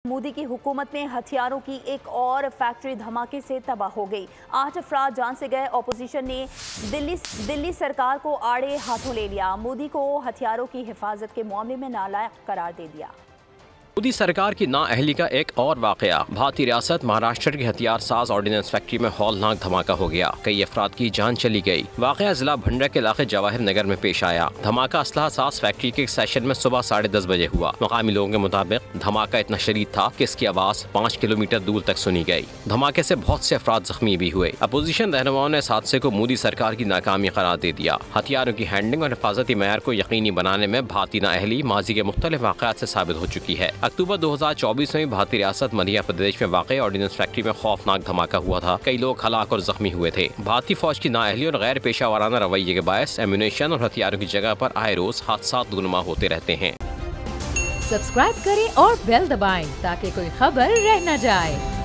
मोदी की हुकूमत में हथियारों की एक और फैक्ट्री धमाके से तबाह हो गई। 8 अफराद जान से गए। ऑपोजिशन ने दिल्ली सरकार को आड़े हाथों ले लिया। मोदी को हथियारों की हिफाजत के मामले में नालायक करार दे दिया। मोदी सरकार की नाअहली का एक और वाकया। भारतीय रियासत महाराष्ट्र की हथियार साज ऑर्डिनेंस फैक्ट्री में हौलनाक धमाका हो गया। कई अफराद की जान चली गई। वाकया जिला भंडरा के इलाके जवाहिर नगर में पेश आया। धमाका असलहा साज फैक्ट्री के सेशन में सुबह 10:30 बजे हुआ। मकामी लोगों के मुताबिक धमाका इतना शदीद था कि इसकी आवाज 5 किलोमीटर दूर तक सुनी गई। धमाके से बहुत से अफराद जख्मी भी हुए। अपोजिशन रहनुमाओं ने इस हादसे को मोदी सरकार की नाकामी करार दे दिया। हथियारों की हैंडलिंग और हिफाजती मयार को यकीनी बनाने में भारतीय नाअहली माजी के मुख्तलिफ वाक़यात से साबित हो चुकी है। अक्टूबर 2024 में भारतीय रियासत मध्य प्रदेश में वाक़ई ऑर्डिनेंस फैक्ट्री में खौफनाक धमाका हुआ था। कई लोग हलाक और जख्मी हुए थे। भारतीय फौज की नाअहली और गैर पेशा वाराना रवैये के बायस एम्यूनेशन और हथियारों की जगह पर आए रोज हादसा दूरमा होते रहते हैं। सब्सक्राइब करें और बेल दबाएं ताकि कोई खबर रह न जाए।